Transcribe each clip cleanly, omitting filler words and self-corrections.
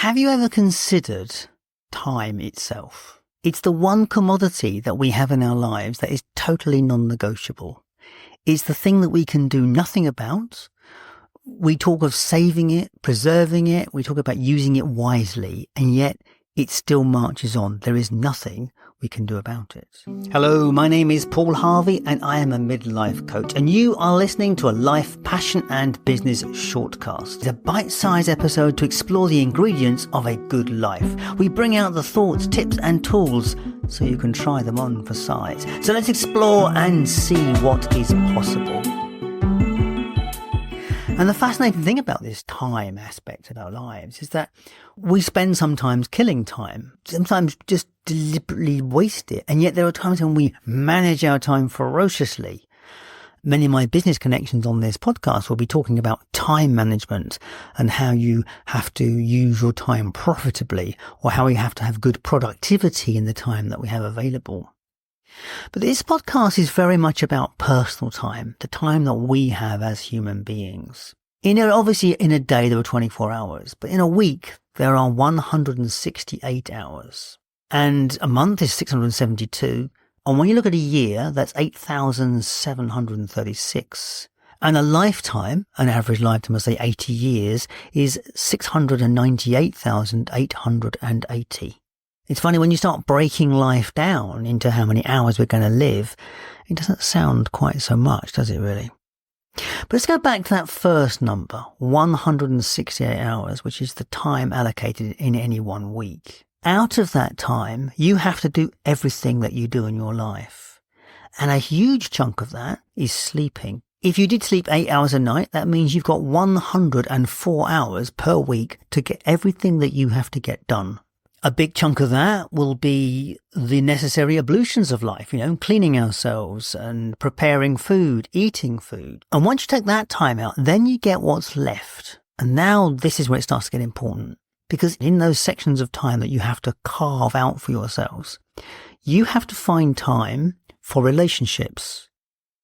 Have you ever considered time itself? It's the one commodity that we have in our lives that is totally non-negotiable. It's the thing that we can do nothing about. We talk of saving it, preserving it. We talk about using it wisely, and yet it still marches on. There is nothing we can do about it. Hello, my name is Paul Harvey and I am a midlife coach, and you are listening to a life, passion and business shortcast. It's a bite-sized episode to explore the ingredients of a good life. We bring out the thoughts, tips and tools so you can try them on for size. So let's explore and see what is possible. And the fascinating thing about this time aspect of our lives is that we spend sometimes killing time, sometimes just deliberately waste it. And yet there are times when we manage our time ferociously. Many of my business connections on this podcast will be talking about time management and how you have to use your time profitably, or how you have to have good productivity in the time that we have available. But this podcast is very much about personal time, the time that we have as human beings. Obviously, in a day there are 24 hours, but in a week there are 168 hours. And a month is 672. And when you look at a year, that's 8,736. And a lifetime, an average lifetime of say 80 years, is 698,880. It's funny, when you start breaking life down into how many hours we're going to live, it doesn't sound quite so much, does it really? But let's go back to that first number, 168 hours, which is the time allocated in any one week. Out of that time, you have to do everything that you do in your life. And a huge chunk of that is sleeping. If you did sleep 8 hours a night, that means you've got 104 hours per week to get everything that you have to get done. A big chunk of that will be the necessary ablutions of life, cleaning ourselves and preparing food, eating food. And once you take that time out, then you get what's left. And now this is where it starts to get important. Because in those sections of time that you have to carve out for yourselves, you have to find time for relationships.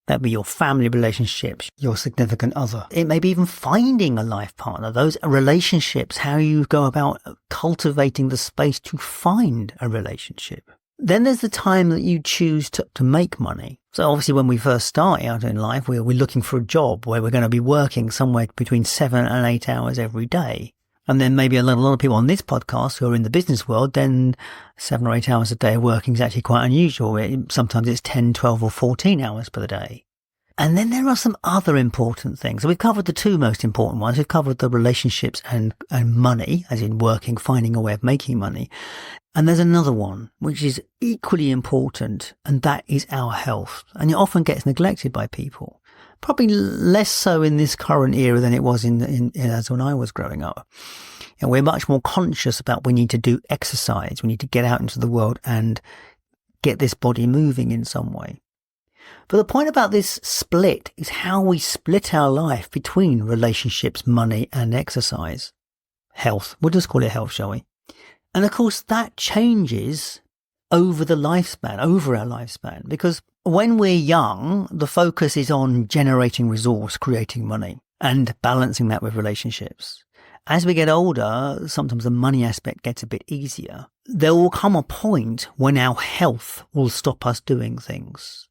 That'd be your family relationships, your significant other. It may be even finding a life partner, those relationships, how you go about cultivating the space to find a relationship. Then there's the time that you choose to make money. So obviously when we first start out in life, we're looking for a job where we're going to be working somewhere between 7 and 8 hours every day. And then maybe a lot of people on this podcast who are in the business world, then 7 or 8 hours a day of working is actually quite unusual. Sometimes it's 10, 12 or 14 hours per day. And then there are some other important things. So we've covered the two most important ones. We've covered the relationships and money, as in working, finding a way of making money. And there's another one, which is equally important, and that is our health. And it often gets neglected by people. Probably less so in this current era than it was as when I was growing up. And we're much more conscious about we need to do exercise. We need to get out into the world and get this body moving in some way. But the point about this split is how we split our life between relationships, money and exercise. Health. We'll just call it health, shall we? And of course that changes over our lifespan, because when we're young, the focus is on generating resource, creating money and balancing that with relationships. As we get older, sometimes the money aspect gets a bit easier. There will come a point when our health will stop us doing things.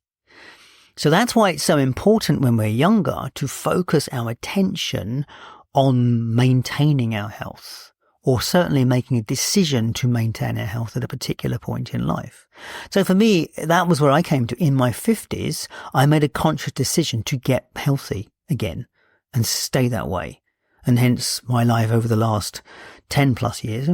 So that's why it's so important when we're younger to focus our attention on maintaining our health, or certainly making a decision to maintain our health at a particular point in life. So for me, that was where I came to. In my 50s, I made a conscious decision to get healthy again and stay that way. And hence my life over the last 10 years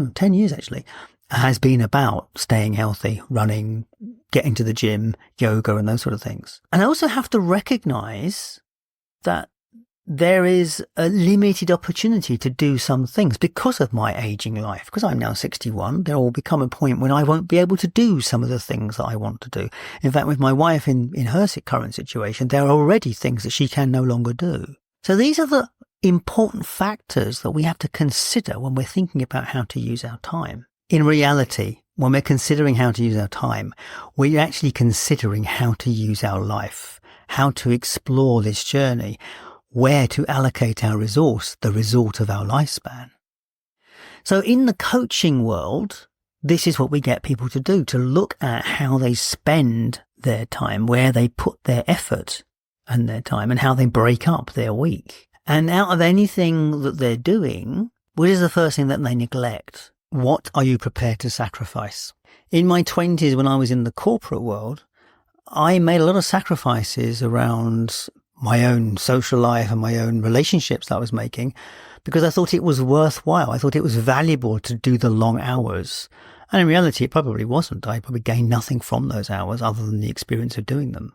actually, has been about staying healthy, running, getting to the gym, yoga and those sort of things. And I also have to recognize that there is a limited opportunity to do some things because of my aging life. Because I'm now 61, there will become a point when I won't be able to do some of the things that I want to do. In fact, with my wife in her current situation, there are already things that she can no longer do. So these are the important factors that we have to consider when we're thinking about how to use our time. In reality, when we're considering how to use our time, we're actually considering how to use our life, how to explore this journey, where to allocate our resource, the result of our lifespan. So in the coaching world, this is what we get people to do, to look at how they spend their time, where they put their effort and their time, and how they break up their week. And out of anything that they're doing, what is the first thing that they neglect? What are you prepared to sacrifice? In my 20s, when I was in the corporate world, I made a lot of sacrifices around my own social life and my own relationships that I was making, because I thought it was worthwhile. I thought it was valuable to do the long hours. And in reality, it probably wasn't. I probably gained nothing from those hours other than the experience of doing them.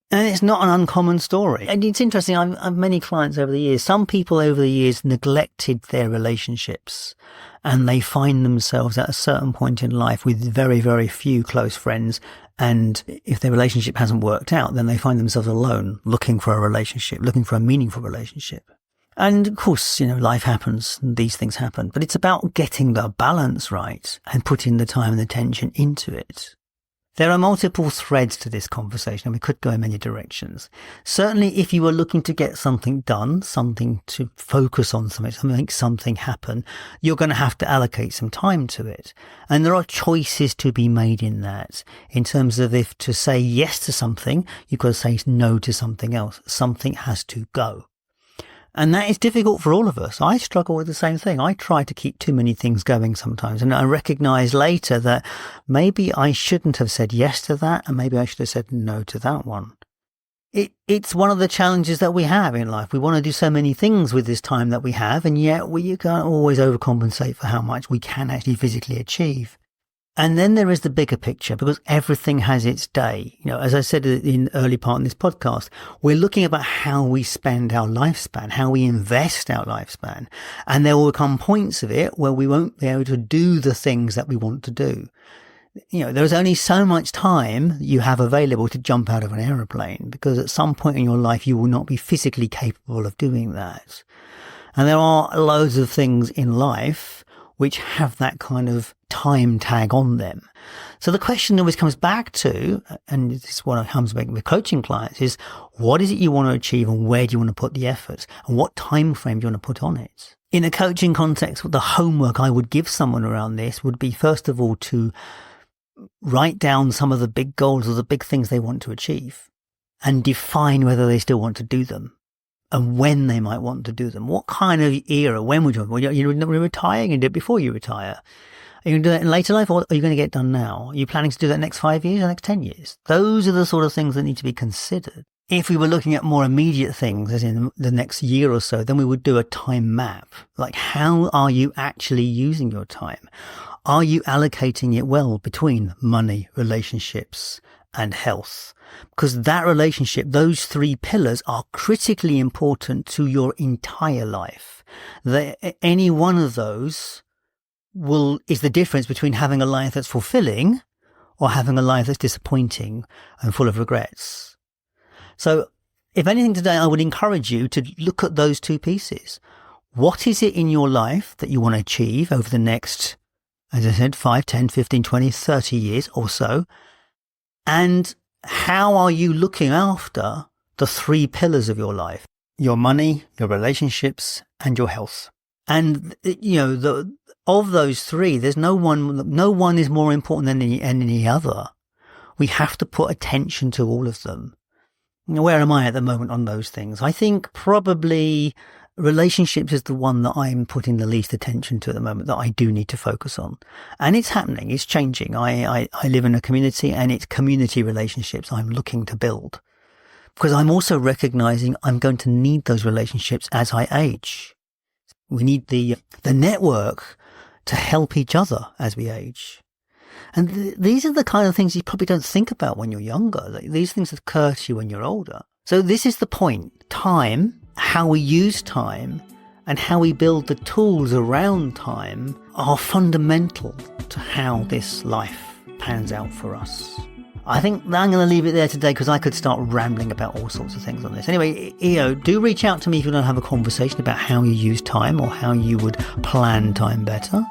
And it's not an uncommon story. And it's interesting. I've many clients over the years. Some people over the years neglected their relationships, and they find themselves at a certain point in life with very, very few close friends. And if their relationship hasn't worked out, then they find themselves alone, looking for a relationship, looking for a meaningful relationship. And of course, life happens, and these things happen, but it's about getting the balance right and putting the time and attention into it. There are multiple threads to this conversation, and we could go in many directions. Certainly, if you were looking to get something done, something to focus on, something happen, you're going to have to allocate some time to it. And there are choices to be made in that, in terms of if to say yes to something, you've got to say no to something else. Something has to go. And that is difficult for all of us. I struggle with the same thing. I try to keep too many things going sometimes. And I recognize later that maybe I shouldn't have said yes to that, and maybe I should have said no to that one. It's one of the challenges that we have in life. We want to do so many things with this time that we have, and yet you can't always overcompensate for how much we can actually physically achieve. And then there is the bigger picture, because everything has its day. As I said in the early part in this podcast, we're looking about how we spend our lifespan, how we invest our lifespan. And there will come points of it where we won't be able to do the things that we want to do. There's only so much time you have available to jump out of an aeroplane, because at some point in your life, you will not be physically capable of doing that. And there are loads of things in life which have that kind of time tag on them. So the question always comes back to, and this is what comes back with coaching clients, is what is it you want to achieve, and where do you want to put the effort, and what time frame do you want to put on it? In a coaching context, the homework I would give someone around this would be, first of all, to write down some of the big goals or the big things they want to achieve, and define whether they still want to do them, and when they might want to do them. What kind of era, when would you? Well, you're retiring, and do it before you retire. Are you going to do that in later life, or are you going to get it done now? Are you planning to do that next 5 years or next 10 years? Those are the sort of things that need to be considered. If we were looking at more immediate things, as in the next year or so, then we would do a time map. Like, how are you actually using your time? Are you allocating it well between money, relationships, and health? Because that relationship, those three pillars, are critically important to your entire life. Any one of those is the difference between having a life that's fulfilling or having a life that's disappointing and full of regrets. So if anything today, I would encourage you to look at those two pieces. What is it in your life that you want to achieve over the next, as I said, 5, 10, 15, 20, 30 years or so? And how are you looking after the three pillars of your life? Your money, your relationships, and your health. And, of those three, there's no one is more important than any other. We have to put attention to all of them. Where am I at the moment on those things? I think probably relationships is the one that I'm putting the least attention to at the moment, that I do need to focus on. And it's happening. It's changing. I live in a community, and it's community relationships I'm looking to build, because I'm also recognizing I'm going to need those relationships as I age. We need the network to help each other as we age. And these are the kind of things you probably don't think about when you're younger. These things occur to you when you're older. So this is the point. Time, how we use time, and how we build the tools around time are fundamental to how this life pans out for us. I think I'm going to leave it there today, because I could start rambling about all sorts of things on this. Anyway, do reach out to me if you want to have a conversation about how you use time or how you would plan time better.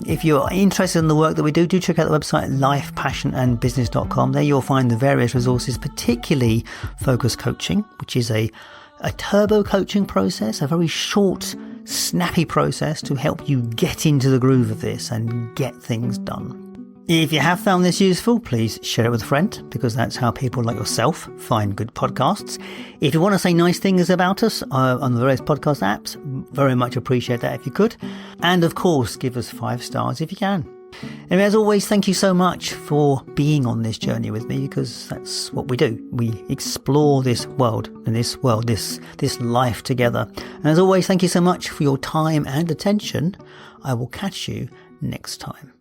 If you're interested in the work that we do check out the website lifepassionandbusiness.com. There you'll find the various resources, particularly focus coaching, which is a turbo coaching process, a very short snappy process to help you get into the groove of this and get things done. If you have found this useful, please share it with a friend, because that's how people like yourself find good podcasts. If you want to say nice things about us on the various podcast apps, very much appreciate that if you could. And of course, give us 5 stars if you can. Anyway, as always, thank you so much for being on this journey with me, because that's what we do. We explore this world and this life together. And as always, thank you so much for your time and attention. I will catch you next time.